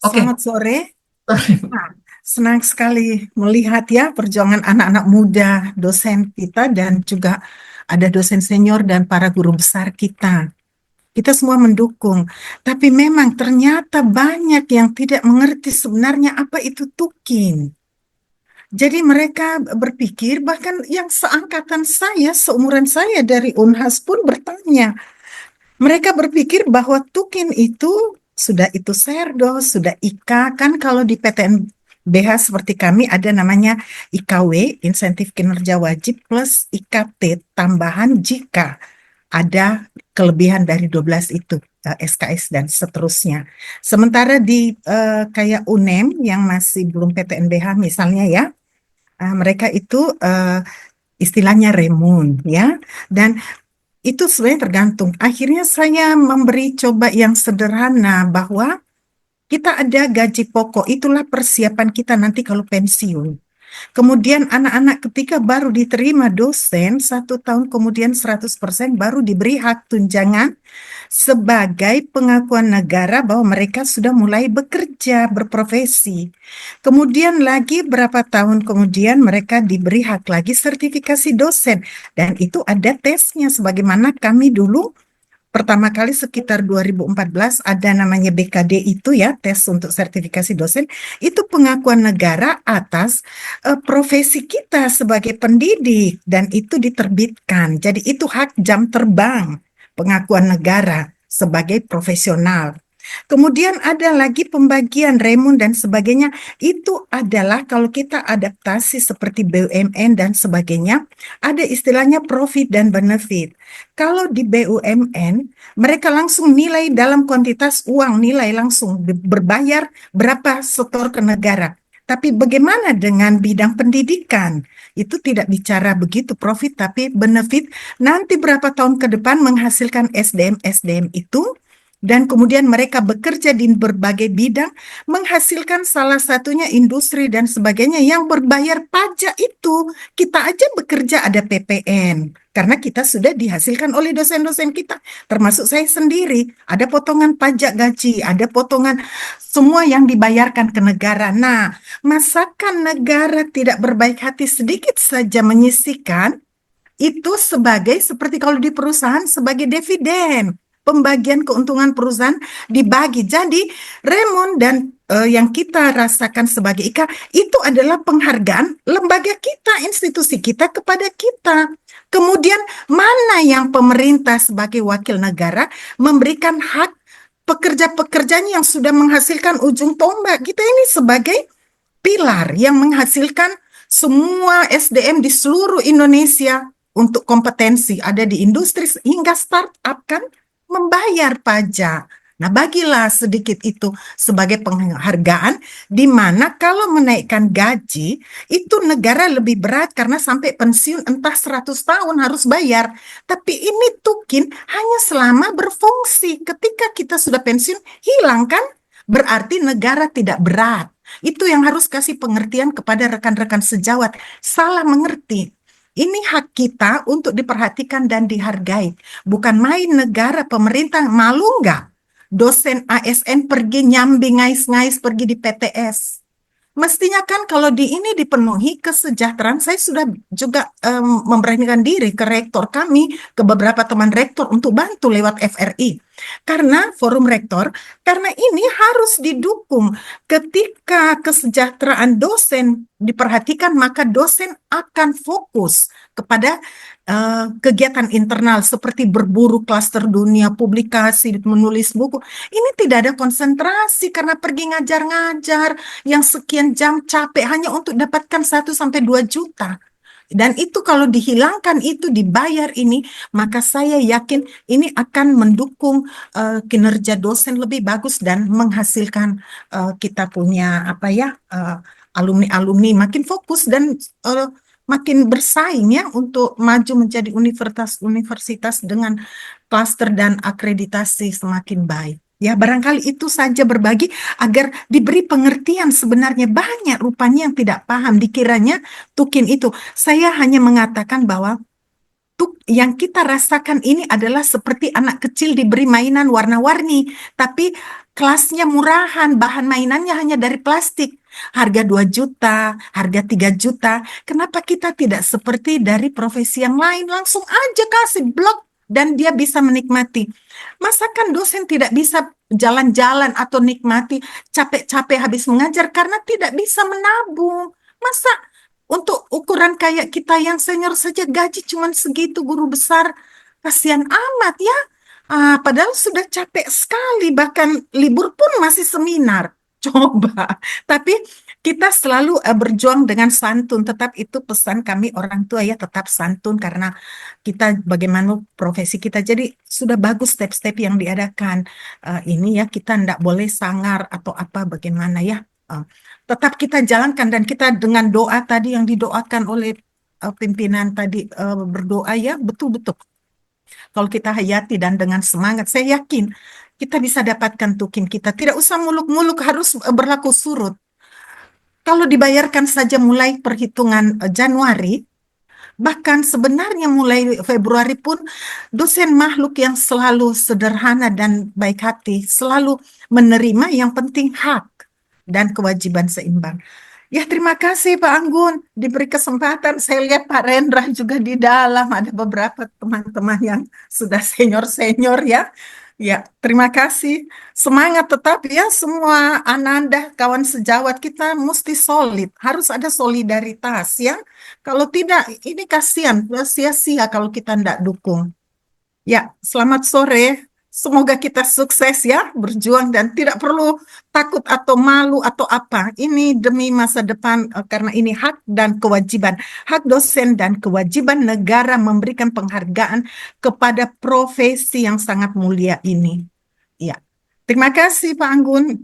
Oke, Selamat sore. Nah, senang sekali melihat ya perjuangan anak-anak muda, dosen kita dan juga ada dosen senior dan para guru besar kita. Kita semua mendukung. Tapi memang ternyata banyak yang tidak mengerti sebenarnya apa itu tukin. Jadi mereka berpikir bahkan yang seangkatan saya, seumuran saya dari Unhas pun bertanya, mereka berpikir bahwa tukin itu sudah itu serdo, sudah IK, kan kalau di PTN BH seperti kami ada namanya IKW, insentif kinerja wajib, plus IKT, tambahan jika ada kelebihan dari 12 itu, SKS dan seterusnya. Sementara di kayak UNEM yang masih belum PTN BH misalnya ya, mereka itu istilahnya remun ya. Dan itu sebenarnya tergantung. Akhirnya saya memberi coba yang sederhana bahwa kita ada gaji pokok, itulah persiapan kita nanti kalau pensiun. Kemudian anak-anak ketika baru diterima dosen, 1 tahun kemudian 100% baru diberi hak tunjangan sebagai pengakuan negara bahwa mereka sudah mulai bekerja, berprofesi. Kemudian lagi berapa tahun kemudian mereka diberi hak lagi sertifikasi dosen. Dan itu ada tesnya sebagaimana kami dulu pertama kali sekitar 2014 ada namanya BKD itu ya, tes untuk sertifikasi dosen, itu pengakuan negara atas profesi kita sebagai pendidik dan itu diterbitkan. Jadi itu hak jam terbang, pengakuan negara sebagai profesional. Kemudian ada lagi pembagian remun dan sebagainya. Itu adalah kalau kita adaptasi seperti BUMN dan sebagainya, ada istilahnya profit dan benefit. Kalau di BUMN, mereka langsung nilai dalam kuantitas uang, nilai langsung berbayar berapa setor ke negara. Tapi bagaimana dengan bidang pendidikan? Itu tidak bicara begitu profit, tapi benefit nanti berapa tahun ke depan menghasilkan SDM-SDM itu, dan kemudian mereka bekerja di berbagai bidang, menghasilkan salah satunya industri dan sebagainya yang berbayar pajak itu. Kita aja bekerja ada PPN, karena kita sudah dihasilkan oleh dosen-dosen kita, termasuk saya sendiri. Ada potongan pajak gaji, ada potongan semua yang dibayarkan ke negara. Nah, masakan negara tidak berbaik hati sedikit saja menyisihkan itu sebagai seperti kalau di perusahaan sebagai dividen. Pembagian keuntungan perusahaan dibagi. Jadi Remon dan yang kita rasakan sebagai IKA itu adalah penghargaan lembaga kita, institusi kita kepada kita. Kemudian mana yang pemerintah sebagai wakil negara memberikan hak pekerja-pekerjanya yang sudah menghasilkan ujung tombak. Kita ini sebagai pilar yang menghasilkan semua SDM di seluruh Indonesia untuk kompetensi ada di industri hingga startup kan membayar pajak. Nah, bagilah sedikit itu sebagai penghargaan di mana kalau menaikkan gaji itu negara lebih berat karena sampai pensiun entah 100 tahun harus bayar. Tapi ini tukin hanya selama berfungsi. Ketika kita sudah pensiun hilang kan? Berarti negara tidak berat. Itu yang harus kasih pengertian kepada rekan-rekan sejawat. Salah mengerti. Ini hak kita untuk diperhatikan dan dihargai. Bukan main negara, pemerintah. Malu nggak? Dosen ASN pergi nyambi ngais-ngais pergi di PTS. Mestinya kan kalau di ini dipenuhi kesejahteraan, saya sudah juga memberanikan diri ke rektor kami, ke beberapa teman rektor untuk bantu lewat FRI. Karena forum rektor, karena ini harus didukung. Ketika kesejahteraan dosen diperhatikan, maka dosen akan fokus kepada kegiatan internal seperti berburu klaster dunia, publikasi, menulis buku. Ini tidak ada konsentrasi karena pergi ngajar-ngajar yang sekian jam capek hanya untuk dapatkan 1 sampai 2 juta. Dan itu kalau dihilangkan itu dibayar ini, maka saya yakin ini akan mendukung kinerja dosen lebih bagus dan menghasilkan kita punya apa ya alumni-alumni makin fokus dan makin bersaing ya untuk maju menjadi universitas-universitas dengan klaster dan akreditasi semakin baik. Ya, barangkali itu saja berbagi agar diberi pengertian sebenarnya banyak rupanya yang tidak paham dikiranya tukin itu. Saya hanya mengatakan bahwa yang kita rasakan ini adalah seperti anak kecil diberi mainan warna-warni, tapi kelasnya murahan, bahan mainannya hanya dari plastik. Harga 2 juta, harga 3 juta. Kenapa kita tidak seperti dari profesi yang lain? Langsung aja kasih blok dan dia bisa menikmati. Masakan dosen tidak bisa jalan-jalan atau nikmati capek-capek habis mengajar karena tidak bisa menabung. Masa untuk ukuran kayak kita yang senior saja gaji cuma segitu, guru besar. Kasihan amat ya. Padahal sudah capek sekali, bahkan libur pun masih seminar. Coba. Tapi kita selalu berjuang dengan santun. Tetap itu pesan kami orang tua ya, tetap santun karena kita bagaimana profesi kita. Jadi sudah bagus step-step yang diadakan. Ini ya kita tidak boleh sangar atau apa bagaimana ya. Eh, Tetap kita jalankan dan kita dengan doa tadi yang didoakan oleh pimpinan tadi berdoa ya betul-betul. Kalau kita hayati dan dengan semangat, saya yakin kita bisa dapatkan tukin kita. Tidak usah muluk-muluk harus berlaku surut. Kalau dibayarkan saja mulai perhitungan Januari, bahkan sebenarnya mulai Februari pun dosen makhluk yang selalu sederhana dan baik hati, selalu menerima yang penting hak dan kewajiban seimbang. Ya, terima kasih Pak Anggun. Diberi kesempatan, saya lihat Pak Rendra juga di dalam. Ada beberapa teman-teman yang sudah senior-senior ya. Ya, terima kasih. Semangat tetap ya semua Ananda, kawan sejawat kita mesti solid. Harus ada solidaritas ya. Kalau tidak, ini kasihan, sia-sia kalau kita tidak dukung. Ya, selamat sore. Semoga kita sukses ya, berjuang dan tidak perlu takut atau malu atau apa. Ini demi masa depan karena ini hak dan kewajiban. Hak dosen dan kewajiban negara memberikan penghargaan kepada profesi yang sangat mulia ini. Ya. Terima kasih Pak Anggun.